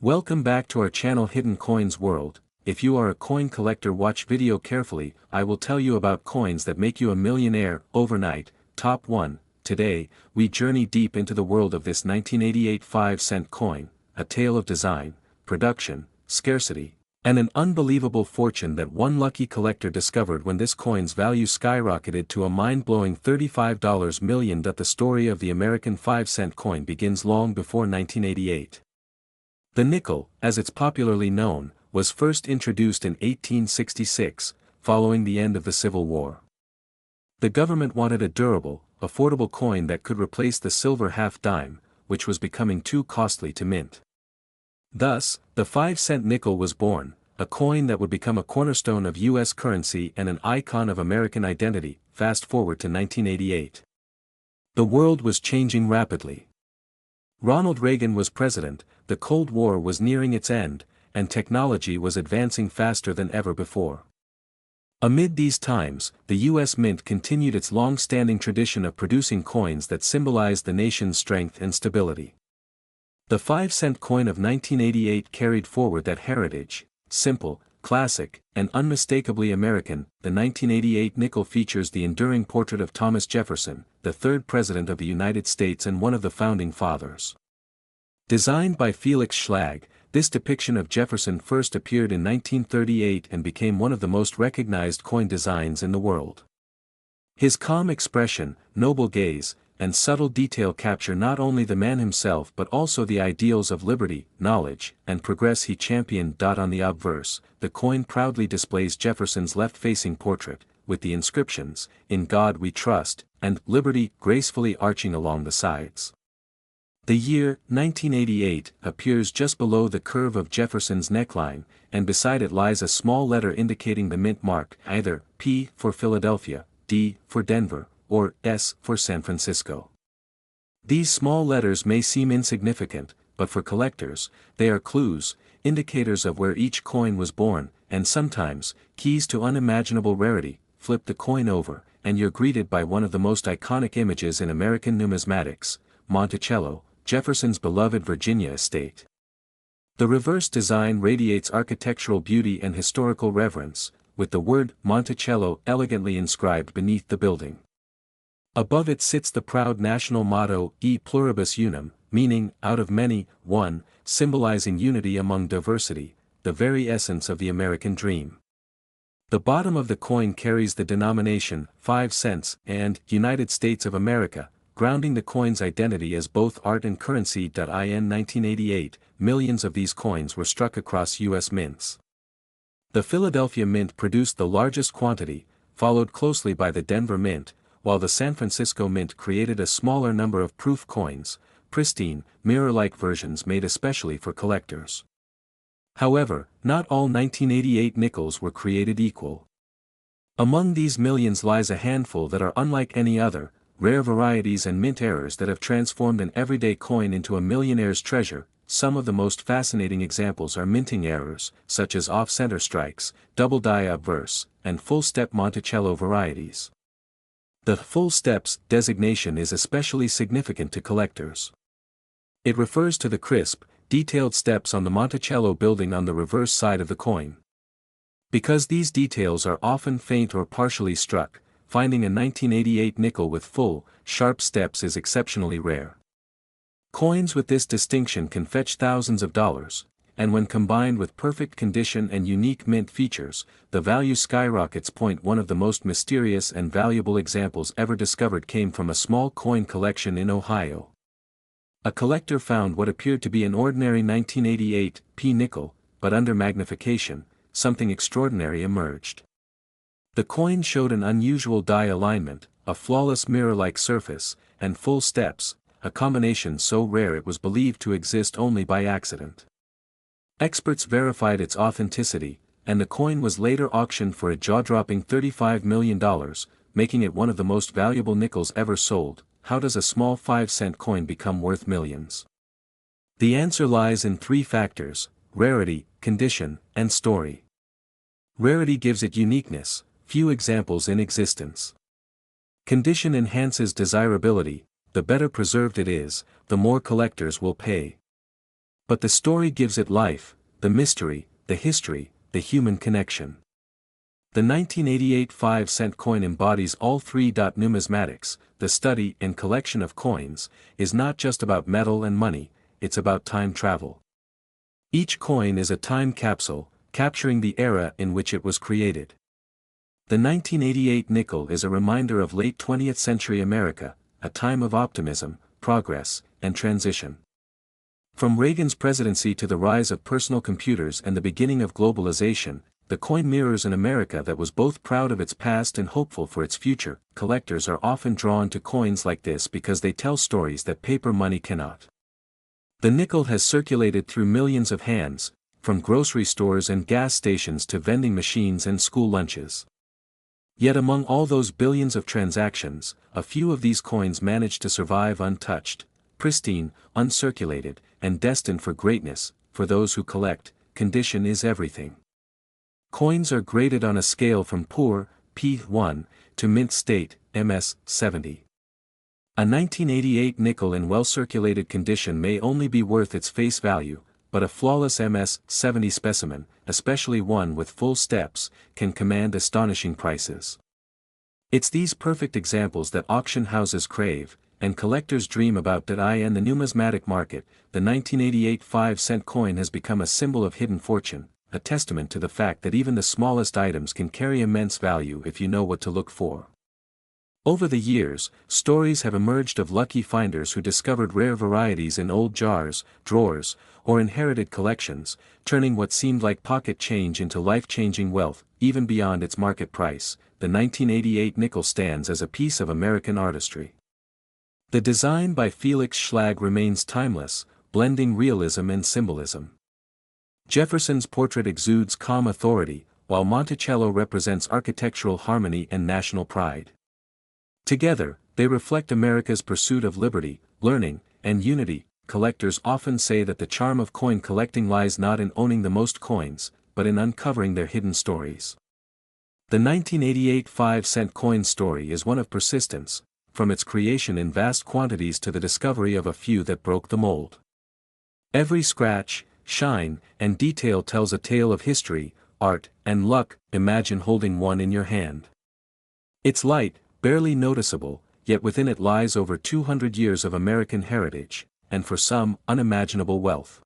Welcome back to our channel Hidden Coins World. If you are a coin collector, watch video carefully. I will tell you about coins that make you a millionaire overnight. Top 1. Today, we journey deep into the world of this 1988 5-cent coin, a tale of design, production, scarcity, and an unbelievable fortune that one lucky collector discovered when this coin's value skyrocketed to a mind-blowing $35 million. The story of the American 5-cent coin begins long before 1988. The nickel, as it's popularly known, was first introduced in 1866, following the end of the Civil War. The government wanted a durable, affordable coin that could replace the silver half-dime, which was becoming too costly to mint. Thus, the 5-cent nickel was born, a coin that would become a cornerstone of U.S. currency and an icon of American identity. Fast forward to 1988. The world was changing rapidly. Ronald Reagan was president, the Cold War was nearing its end, and technology was advancing faster than ever before. Amid these times, the U.S. Mint continued its long-standing tradition of producing coins that symbolized the nation's strength and stability. The 5-cent coin of 1988 carried forward that heritage, simple, classic, and unmistakably American. The 1988 nickel features the enduring portrait of Thomas Jefferson, the third President of the United States and one of the Founding Fathers. Designed by Felix Schlag, this depiction of Jefferson first appeared in 1938 and became one of the most recognized coin designs in the world. His calm expression, noble gaze, and subtle detail capture not only the man himself but also the ideals of liberty, knowledge, and progress he championed. On the obverse, the coin proudly displays Jefferson's left-facing portrait, with the inscriptions, "In God We Trust," and "Liberty" gracefully arching along the sides. The year, 1988, appears just below the curve of Jefferson's neckline, and beside it lies a small letter indicating the mint mark, either P for Philadelphia, D for Denver, or S for San Francisco. These small letters may seem insignificant, but for collectors, they are clues, indicators of where each coin was born, and sometimes, keys to unimaginable rarity. Flip the coin over, and you're greeted by one of the most iconic images in American numismatics, Monticello, Jefferson's beloved Virginia estate. The reverse design radiates architectural beauty and historical reverence, with the word Monticello elegantly inscribed beneath the building. Above it sits the proud national motto, E pluribus unum, meaning, out of many, one, symbolizing unity among diversity, the very essence of the American dream. The bottom of the coin carries the denomination, 5 cents, and United States of America, grounding the coin's identity as both art and currency. In 1988, millions of these coins were struck across U.S. mints. The Philadelphia Mint produced the largest quantity, followed closely by the Denver Mint, while the San Francisco Mint created a smaller number of proof coins, pristine, mirror-like versions made especially for collectors. However, not all 1988 nickels were created equal. Among these millions lies a handful that are unlike any other, rare varieties and mint errors that have transformed an everyday coin into a millionaire's treasure. Some of the most fascinating examples are minting errors, such as off-center strikes, double die obverse, and full-step Monticello varieties. The full steps designation is especially significant to collectors. It refers to the crisp, detailed steps on the Monticello building on the reverse side of the coin. Because these details are often faint or partially struck, finding a 1988 nickel with full, sharp steps is exceptionally rare. Coins with this distinction can fetch thousands of dollars, and when combined with perfect condition and unique mint features, the value skyrockets. One of the most mysterious and valuable examples ever discovered came from a small coin collection in Ohio. A collector found what appeared to be an ordinary 1988 P nickel, but under magnification, something extraordinary emerged. The coin showed an unusual die alignment, a flawless mirror-like surface, and full steps, a combination so rare it was believed to exist only by accident. Experts verified its authenticity, and the coin was later auctioned for a jaw-dropping $35 million, making it one of the most valuable nickels ever sold. How does a small 5-cent coin become worth millions? The answer lies in 3 factors: rarity, condition, and story. Rarity gives it uniqueness, few examples in existence. Condition enhances desirability, the better preserved it is, the more collectors will pay. But the story gives it life, the mystery, the history, the human connection. The 1988 5-cent coin embodies all three. Numismatics, the study and collection of coins, is not just about metal and money, it's about time travel. Each coin is a time capsule, capturing the era in which it was created. The 1988 nickel is a reminder of late 20th century America, a time of optimism, progress, and transition. From Reagan's presidency to the rise of personal computers and the beginning of globalization, the coin mirrors an America that was both proud of its past and hopeful for its future. Collectors are often drawn to coins like this because they tell stories that paper money cannot. The nickel has circulated through millions of hands, from grocery stores and gas stations to vending machines and school lunches. Yet among all those billions of transactions, a few of these coins manage to survive untouched, pristine, uncirculated, and destined for greatness. For those who collect, condition is everything. Coins are graded on a scale from poor, P1, to mint state, MS70. A 1988 nickel in well-circulated condition may only be worth its face value, but a flawless MS70 specimen, especially one with full steps, can command astonishing prices. It's these perfect examples that auction houses crave, and collectors dream about. In the numismatic market, the 1988 5-cent coin has become a symbol of hidden fortune, a testament to the fact that even the smallest items can carry immense value if you know what to look for. Over the years, stories have emerged of lucky finders who discovered rare varieties in old jars, drawers, or inherited collections, turning what seemed like pocket change into life-changing wealth. Even beyond its market price, the 1988 nickel stands as a piece of American artistry. The design by Felix Schlag remains timeless, blending realism and symbolism. Jefferson's portrait exudes calm authority, while Monticello represents architectural harmony and national pride. Together, they reflect America's pursuit of liberty, learning, and unity. Collectors often say that the charm of coin collecting lies not in owning the most coins, but in uncovering their hidden stories. The 1988 5-cent coin story is one of persistence, from its creation in vast quantities to the discovery of a few that broke the mold. Every scratch, shine, and detail tells a tale of history, art, and luck. Imagine holding one in your hand. It's light, barely noticeable, yet within it lies over 200 years of American heritage, and for some, unimaginable wealth.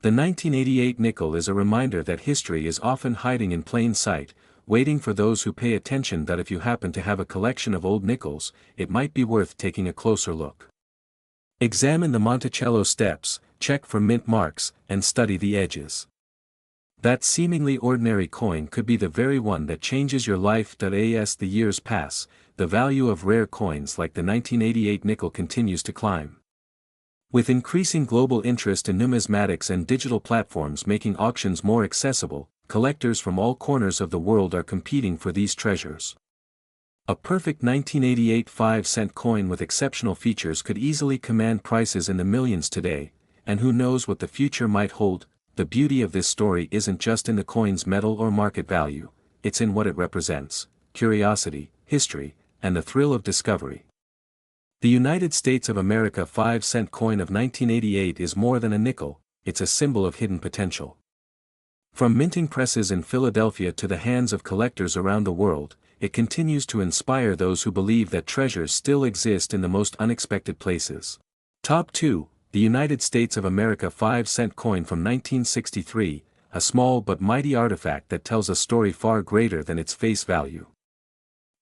The 1988 nickel is a reminder that history is often hiding in plain sight, waiting for those who pay attention. If you happen to have a collection of old nickels, it might be worth taking a closer look. Examine the Monticello steps, check for mint marks, and study the edges. That seemingly ordinary coin could be the very one that changes your life. As the years pass, the value of rare coins like the 1988 nickel continues to climb. With increasing global interest in numismatics and digital platforms making auctions more accessible, collectors from all corners of the world are competing for these treasures. A perfect 1988 5-cent coin with exceptional features could easily command prices in the millions today, and who knows what the future might hold. The beauty of this story isn't just in the coin's metal or market value, it's in what it represents: curiosity, history, and the thrill of discovery. The United States of America 5-cent coin of 1988 is more than a nickel, it's a symbol of hidden potential. From minting presses in Philadelphia to the hands of collectors around the world, it continues to inspire those who believe that treasures still exist in the most unexpected places. Top 2. The United States of America 5-cent coin from 1963, a small but mighty artifact that tells a story far greater than its face value.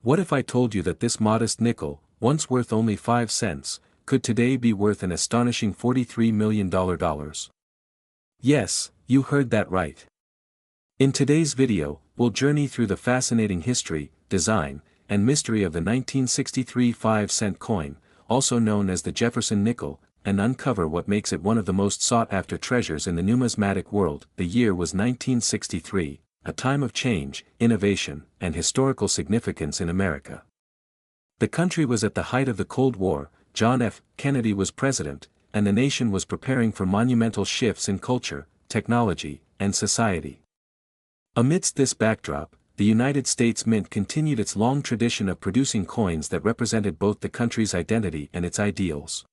What if I told you that this modest nickel, once worth only 5 cents, could today be worth an astonishing $43 million? Yes, you heard that right. In today's video, we'll journey through the fascinating history, design, and mystery of the 1963 5-cent coin, also known as the Jefferson nickel, and uncover what makes it one of the most sought-after treasures in the numismatic world. The year was 1963, a time of change, innovation, and historical significance in America. The country was at the height of the Cold War, John F. Kennedy was president, and the nation was preparing for monumental shifts in culture, technology, and society. Amidst this backdrop, the United States Mint continued its long tradition of producing coins that represented both the country's identity and its ideals.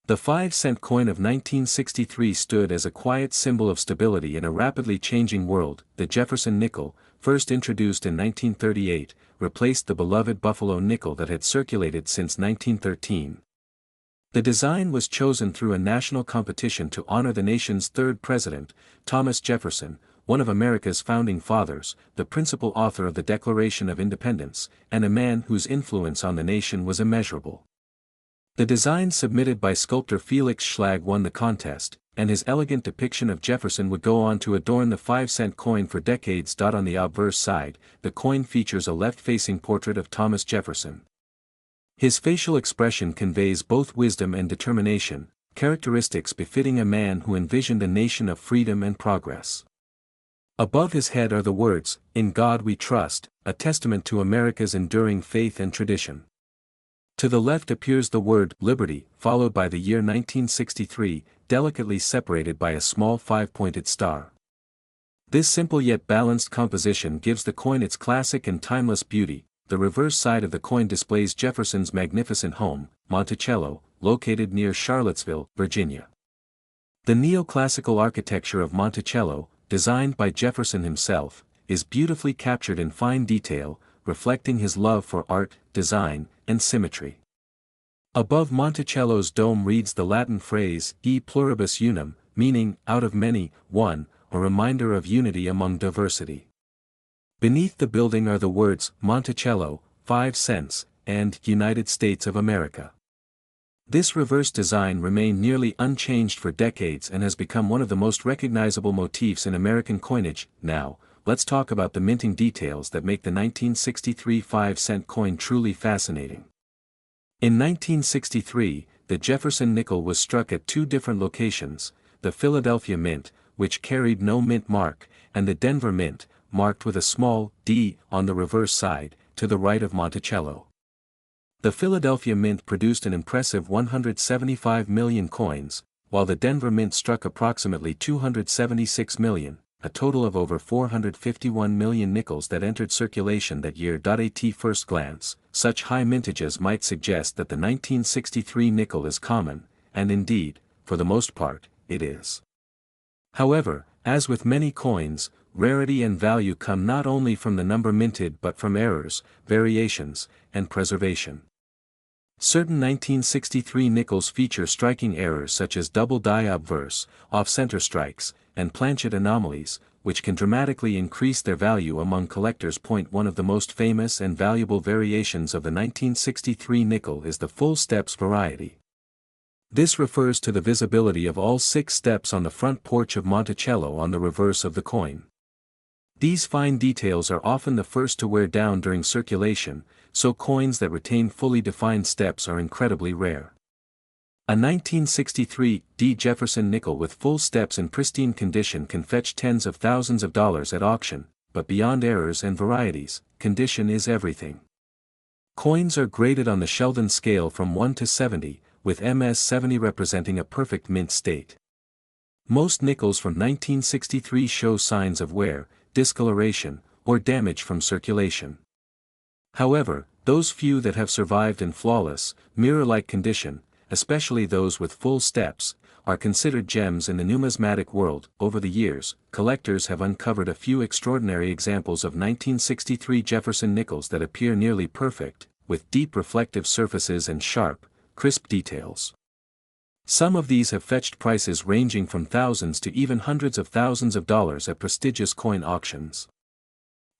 The 5-cent coin of 1963 stood as a quiet symbol of stability in a rapidly changing world. The Jefferson nickel, first introduced in 1938, replaced the beloved Buffalo nickel that had circulated since 1913. The design was chosen through a national competition to honor the nation's third president, Thomas Jefferson, one of America's founding fathers, the principal author of the Declaration of Independence, and a man whose influence on the nation was immeasurable. The design submitted by sculptor Felix Schlag won the contest, and his elegant depiction of Jefferson would go on to adorn the 5-cent coin for decades. On the obverse side, the coin features a left-facing portrait of Thomas Jefferson. His facial expression conveys both wisdom and determination, characteristics befitting a man who envisioned a nation of freedom and progress. Above his head are the words, "In God We Trust," a testament to America's enduring faith and tradition. To the left appears the word "Liberty," followed by the year 1963, delicately separated by a small 5-pointed star. This simple yet balanced composition gives the coin its classic and timeless beauty. The reverse side of the coin displays Jefferson's magnificent home, Monticello, located near Charlottesville, Virginia. The neoclassical architecture of Monticello, designed by Jefferson himself, is beautifully captured in fine detail, reflecting his love for art, design, and symmetry. Above Monticello's dome reads the Latin phrase, "E pluribus unum," meaning, out of many, one, a reminder of unity among diversity. Beneath the building are the words, "Monticello, 5 cents, and "United States of America." This reverse design remained nearly unchanged for decades and has become one of the most recognizable motifs in American coinage. Now, let's talk about the minting details that make the 1963 5-cent coin truly fascinating. In 1963, the Jefferson nickel was struck at two different locations, the Philadelphia Mint, which carried no mint mark, and the Denver Mint, marked with a small "D" on the reverse side, to the right of Monticello. The Philadelphia Mint produced an impressive 175 million coins, while the Denver Mint struck approximately 276 million, a total of over 451 million nickels that entered circulation that year. At first glance, such high mintages might suggest that the 1963 nickel is common, and indeed, for the most part, it is. However, as with many coins, rarity and value come not only from the number minted but from errors, variations, and preservation. Certain 1963 nickels feature striking errors such as double die obverse, off-center strikes, and planchet anomalies, which can dramatically increase their value among collectors. One of the most famous and valuable variations of the 1963 nickel is the full steps variety. This refers to the visibility of all 6 steps on the front porch of Monticello on the reverse of the coin. These fine details are often the first to wear down during circulation, so coins that retain fully defined steps are incredibly rare. A 1963 D Jefferson nickel with full steps in pristine condition can fetch tens of thousands of dollars at auction, but beyond errors and varieties, condition is everything. Coins are graded on the Sheldon scale from 1 to 70, with MS 70 representing a perfect mint state. Most nickels from 1963 show signs of wear, discoloration, or damage from circulation. However, those few that have survived in flawless, mirror-like condition, especially those with full steps, are considered gems in the numismatic world. Over the years, collectors have uncovered a few extraordinary examples of 1963 Jefferson nickels that appear nearly perfect, with deep reflective surfaces and sharp, crisp details. Some of these have fetched prices ranging from thousands to even hundreds of thousands of dollars at prestigious coin auctions.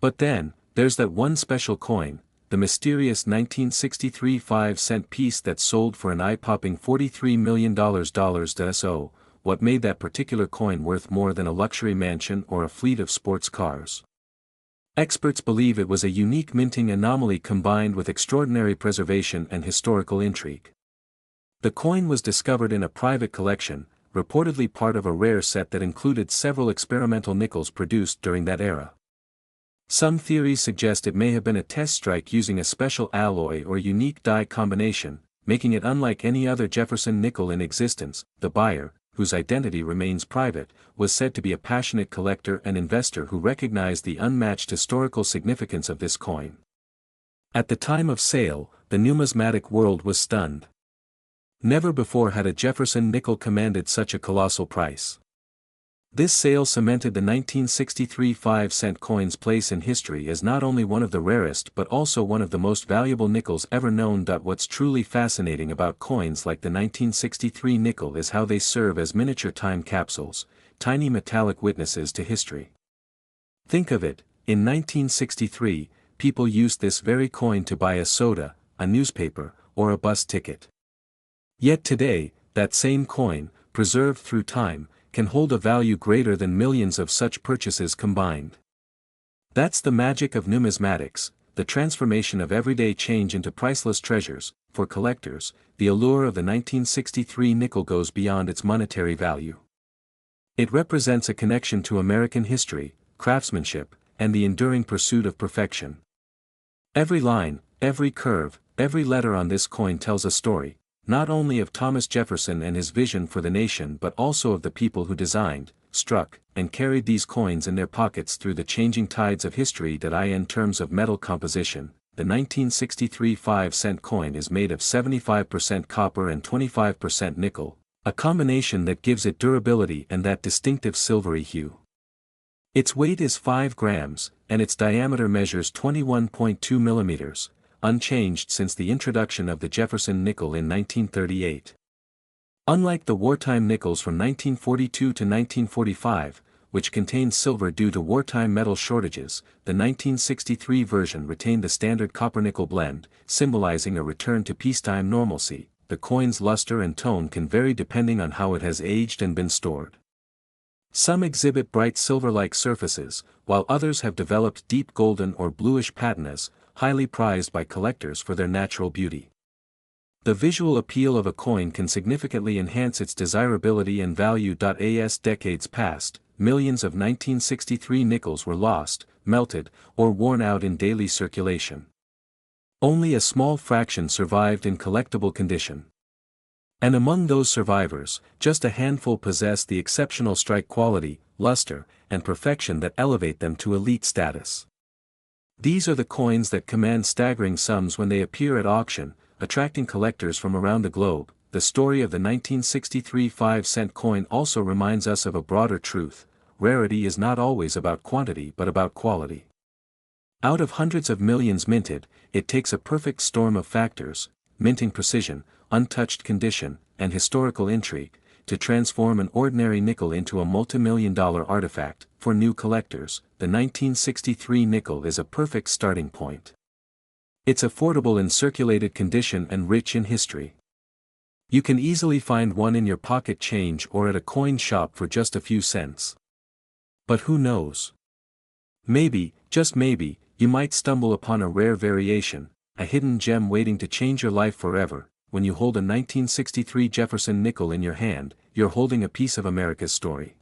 But then, there's that one special coin, the mysterious 1963 5-cent piece that sold for an eye-popping $43 million. So, what made that particular coin worth more than a luxury mansion or a fleet of sports cars? Experts believe it was a unique minting anomaly combined with extraordinary preservation and historical intrigue. The coin was discovered in a private collection, reportedly part of a rare set that included several experimental nickels produced during that era. Some theories suggest it may have been a test strike using a special alloy or unique die combination, making it unlike any other Jefferson nickel in existence. The buyer, whose identity remains private, was said to be a passionate collector and investor who recognized the unmatched historical significance of this coin. At the time of sale, the numismatic world was stunned. Never before had a Jefferson nickel commanded such a colossal price. This sale cemented the 1963 5-cent coin's place in history as not only one of the rarest but also one of the most valuable nickels ever known. What's truly fascinating about coins like the 1963 nickel is how they serve as miniature time capsules, tiny metallic witnesses to history. Think of it, in 1963, people used this very coin to buy a soda, a newspaper, or a bus ticket. Yet today, that same coin, preserved through time, can hold a value greater than millions of such purchases combined. That's the magic of numismatics, the transformation of everyday change into priceless treasures. For collectors, the allure of the 1963 nickel goes beyond its monetary value. It represents a connection to American history, craftsmanship, and the enduring pursuit of perfection. Every line, every curve, every letter on this coin tells a story, not only of Thomas Jefferson and his vision for the nation but also of the people who designed, struck, and carried these coins in their pockets through the changing tides of history. In terms of metal composition, the 1963 5-cent coin is made of 75% copper and 25% nickel, a combination that gives it durability and that distinctive silvery hue. Its weight is 5 grams, and its diameter measures 21.2 millimeters, unchanged since the introduction of the Jefferson nickel in 1938. Unlike the wartime nickels from 1942 to 1945, which contained silver due to wartime metal shortages, the 1963 version retained the standard copper-nickel blend, symbolizing a return to peacetime normalcy. The coin's luster and tone can vary depending on how it has aged and been stored. Some exhibit bright silver-like surfaces, while others have developed deep golden or bluish patinas, highly prized by collectors for their natural beauty. The visual appeal of a coin can significantly enhance its desirability and value. As decades passed, millions of 1963 nickels were lost, melted, or worn out in daily circulation. Only a small fraction survived in collectible condition. And among those survivors, just a handful possess the exceptional strike quality, luster, and perfection that elevate them to elite status. These are the coins that command staggering sums when they appear at auction, attracting collectors from around the globe. The story of the 1963 5-cent coin also reminds us of a broader truth: rarity is not always about quantity but about quality. Out of hundreds of millions minted, it takes a perfect storm of factors, minting precision, untouched condition, and historical intrigue, to transform an ordinary nickel into a multi-million-dollar artifact. For new collectors, the 1963 nickel is a perfect starting point. It's affordable in circulated condition and rich in history. You can easily find one in your pocket change or at a coin shop for just a few cents. But who knows? Maybe, just maybe, you might stumble upon a rare variation, a hidden gem waiting to change your life forever. When you hold a 1963 Jefferson nickel in your hand, you're holding a piece of America's story.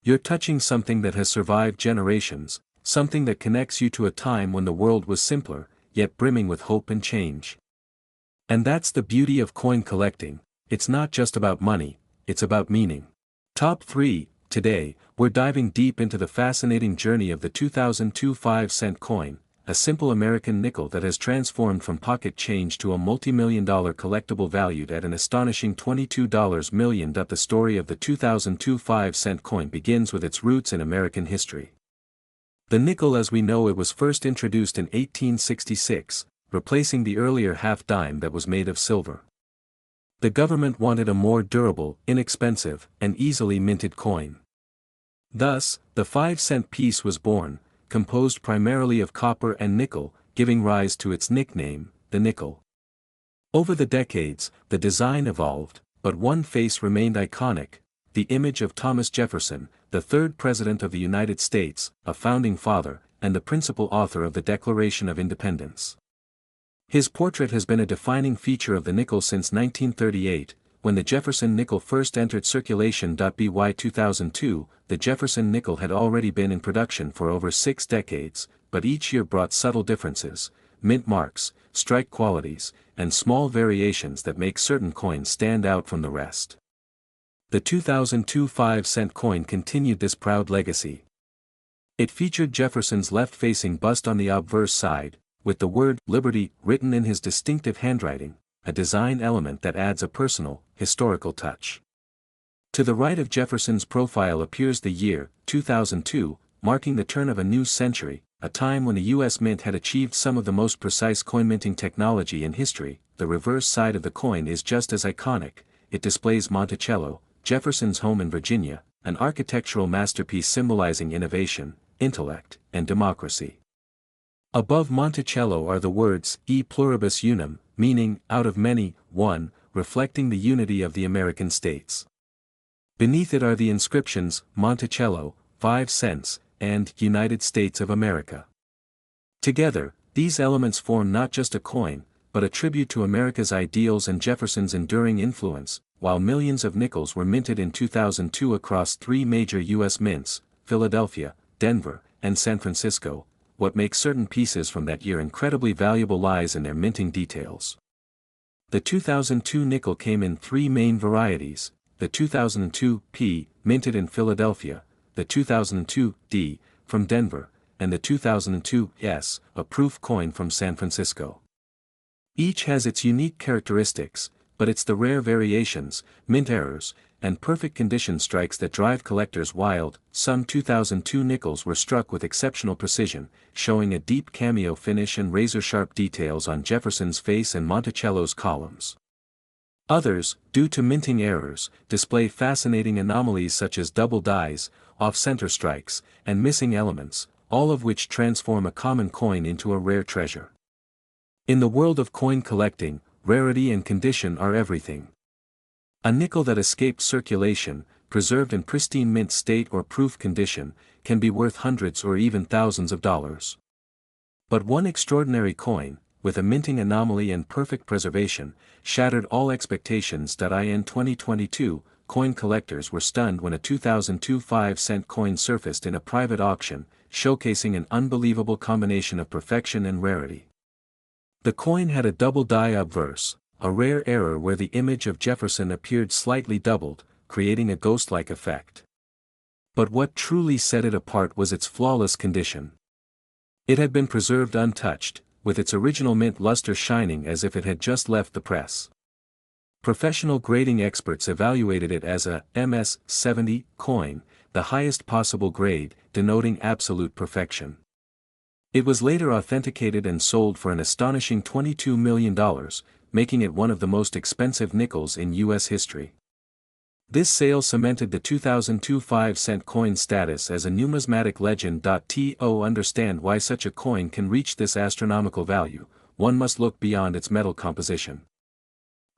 You're touching something that has survived generations, something that connects you to a time when the world was simpler, yet brimming with hope and change. And that's the beauty of coin collecting. It's not just about money, it's about meaning. Top 3. Today, we're diving deep into the fascinating journey of the 2002 5-cent coin, a simple American nickel that has transformed from pocket change to a multi-million-dollar collectible valued at an astonishing $22 million. The story of the 2002 5-cent coin begins with its roots in American history. The nickel as we know it was first introduced in 1866, replacing the earlier half-dime that was made of silver. The government wanted a more durable, inexpensive, and easily minted coin. Thus, the 5-cent piece was born, composed primarily of copper and nickel, giving rise to its nickname, the nickel. Over the decades, the design evolved, but one face remained iconic: the image of Thomas Jefferson, the third President of the United States, a founding father, and the principal author of the Declaration of Independence. His portrait has been a defining feature of the nickel since 1938, when the Jefferson nickel first entered circulation. By 2002, the Jefferson nickel had already been in production for over 6 decades, but each year brought subtle differences, mint marks, strike qualities, and small variations that make certain coins stand out from the rest. The 2002 5-cent coin continued this proud legacy. It featured Jefferson's left-facing bust on the obverse side, with the word "Liberty" written in his distinctive handwriting, a design element that adds a personal, historical touch. To the right of Jefferson's profile appears the year, 2002, marking the turn of a new century, a time when the U.S. Mint had achieved some of the most precise coin minting technology in history. The reverse side of the coin is just as iconic. It displays Monticello, Jefferson's home in Virginia, an architectural masterpiece symbolizing innovation, intellect, and democracy. Above Monticello are the words, E pluribus unum, meaning, out of many, one, reflecting the unity of the American states. Beneath it are the inscriptions, Monticello, 5 cents, and United States of America. Together, these elements form not just a coin, but a tribute to America's ideals and Jefferson's enduring influence. While millions of nickels were minted in 2002 across 3 major U.S. mints, Philadelphia, Denver, and San Francisco, what makes certain pieces from that year incredibly valuable lies in their minting details. The 2002 nickel came in 3 main varieties: the 2002 P, minted in Philadelphia, the 2002 D, from Denver, and the 2002 S, a proof coin from San Francisco. Each has its unique characteristics, but it's the rare variations, mint errors, and perfect condition strikes that drive collectors wild. Some 2002 nickels were struck with exceptional precision, showing a deep cameo finish and razor-sharp details on Jefferson's face and Monticello's columns. Others, due to minting errors, display fascinating anomalies such as double dies, off-center strikes, and missing elements, all of which transform a common coin into a rare treasure. In the world of coin collecting, rarity and condition are everything. A nickel that escaped circulation, preserved in pristine mint state or proof condition, can be worth hundreds or even thousands of dollars. But one extraordinary coin, with a minting anomaly and perfect preservation, shattered all expectations. In 2022, coin collectors were stunned when a 2002 5-cent coin surfaced in a private auction, showcasing an unbelievable combination of perfection and rarity. The coin had a double die obverse, a rare error where the image of Jefferson appeared slightly doubled, creating a ghost-like effect. But what truly set it apart was its flawless condition. It had been preserved untouched, with its original mint luster shining as if it had just left the press. Professional grading experts evaluated it as a MS-70 coin, the highest possible grade, denoting absolute perfection. It was later authenticated and sold for an astonishing $22 million, making it one of the most expensive nickels in U.S. history. This sale cemented the 2002 5-cent coin status as a numismatic legend. To understand why such a coin can reach this astronomical value, one must look beyond its metal composition.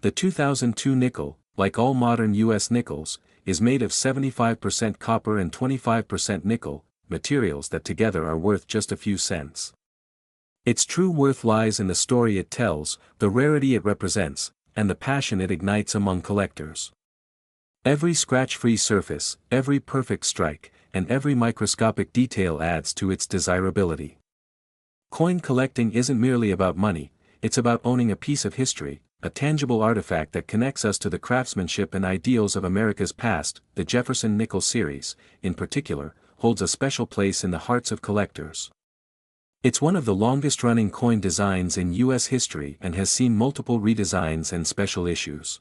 The 2002 nickel, like all modern U.S. nickels, is made of 75% copper and 25% nickel, materials that together are worth just a few cents. Its true worth lies in the story it tells, the rarity it represents, and the passion it ignites among collectors. Every scratch-free surface, every perfect strike, and every microscopic detail adds to its desirability. Coin collecting isn't merely about money, it's about owning a piece of history, a tangible artifact that connects us to the craftsmanship and ideals of America's past. The Jefferson Nickel series, in particular, holds a special place in the hearts of collectors. It's one of the longest-running coin designs in U.S. history and has seen multiple redesigns and special issues.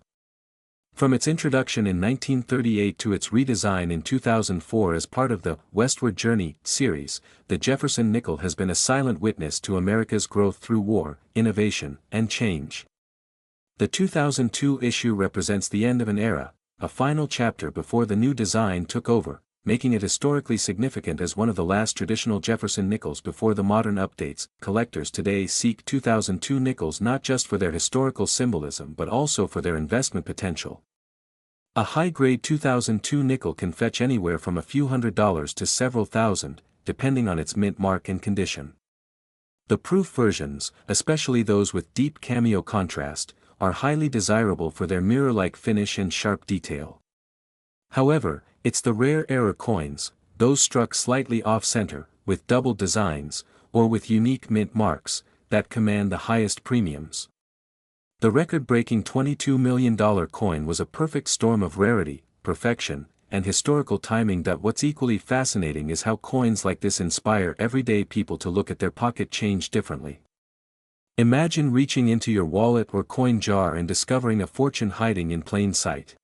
From its introduction in 1938 to its redesign in 2004 as part of the Westward Journey series, the Jefferson Nickel has been a silent witness to America's growth through war, innovation, and change. The 2002 issue represents the end of an era, a final chapter before the new design took over, making it historically significant as one of the last traditional Jefferson nickels before the modern updates. Collectors today seek 2002 nickels not just for their historical symbolism but also for their investment potential. A high-grade 2002 nickel can fetch anywhere from a few $100s to several thousand, depending on its mint mark and condition. The proof versions, especially those with deep cameo contrast, are highly desirable for their mirror-like finish and sharp detail. However, it's the rare error coins, those struck slightly off-center, with double designs, or with unique mint marks, that command the highest premiums. The record-breaking $22 million coin was a perfect storm of rarity, perfection, and historical timing. What's equally fascinating is how coins like this inspire everyday people to look at their pocket change differently. Imagine reaching into your wallet or coin jar and discovering a fortune hiding in plain sight.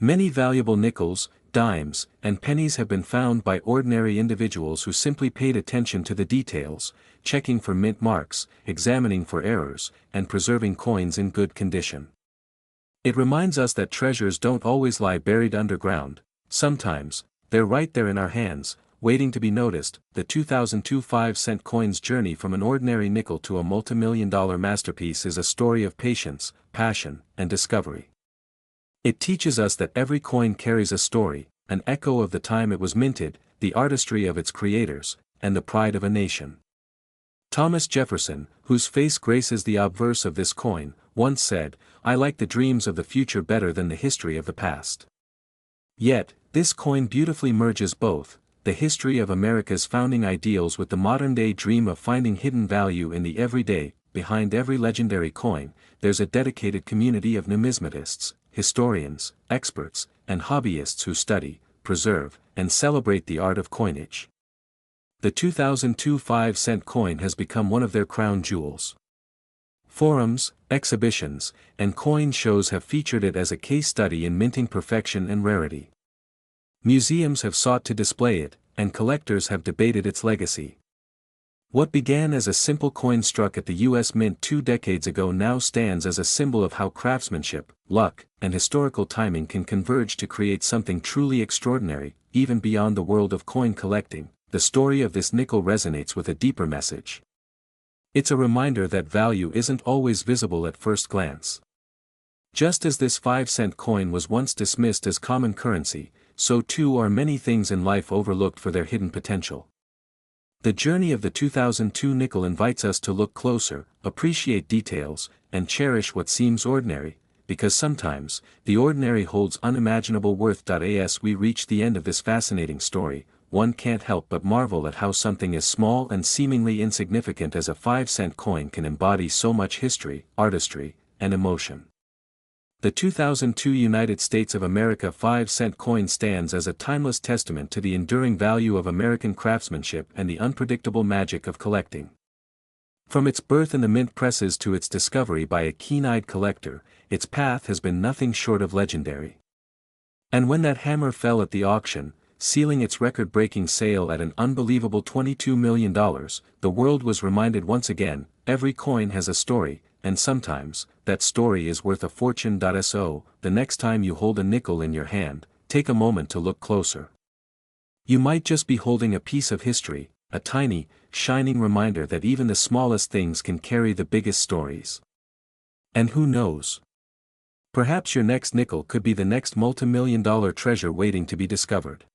Many valuable nickels, dimes, and pennies have been found by ordinary individuals who simply paid attention to the details, checking for mint marks, examining for errors, and preserving coins in good condition. It reminds us that treasures don't always lie buried underground. Sometimes, they're right there in our hands, waiting to be noticed. The 2002 5-cent coin's journey from an ordinary nickel to a multimillion-dollar masterpiece is a story of patience, passion, and discovery. It teaches us that every coin carries a story, an echo of the time it was minted, the artistry of its creators, and the pride of a nation. Thomas Jefferson, whose face graces the obverse of this coin, once said, "I like the dreams of the future better than the history of the past." Yet, this coin beautifully merges both, the history of America's founding ideals with the modern-day dream of finding hidden value in the everyday. Behind every legendary coin, there's a dedicated community of numismatists, historians, experts, and hobbyists who study, preserve, and celebrate the art of coinage. The 2002 5-cent coin has become one of their crown jewels. Forums, exhibitions, and coin shows have featured it as a case study in minting perfection and rarity. Museums have sought to display it, and collectors have debated its legacy. What began as a simple coin struck at the U.S. Mint 2 decades ago now stands as a symbol of how craftsmanship, luck, and historical timing can converge to create something truly extraordinary. Even beyond the world of coin collecting, the story of this nickel resonates with a deeper message. It's a reminder that value isn't always visible at first glance. Just as this 5-cent coin was once dismissed as common currency, so too are many things in life overlooked for their hidden potential. The journey of the 2002 nickel invites us to look closer, appreciate details, and cherish what seems ordinary, because sometimes, the ordinary holds unimaginable worth. As we reach the end of this fascinating story, one can't help but marvel at how something as small and seemingly insignificant as a 5-cent coin can embody so much history, artistry, and emotion. The 2002 United States of America 5-cent coin stands as a timeless testament to the enduring value of American craftsmanship and the unpredictable magic of collecting. From its birth in the mint presses to its discovery by a keen-eyed collector, its path has been nothing short of legendary. And when that hammer fell at the auction, sealing its record-breaking sale at an unbelievable $22 million, the world was reminded once again, every coin has a story, and sometimes, that story is worth a fortune. So, the next time you hold a nickel in your hand, take a moment to look closer. You might just be holding a piece of history, a tiny, shining reminder that even the smallest things can carry the biggest stories. And who knows? Perhaps your next nickel could be the next multimillion-dollar treasure waiting to be discovered.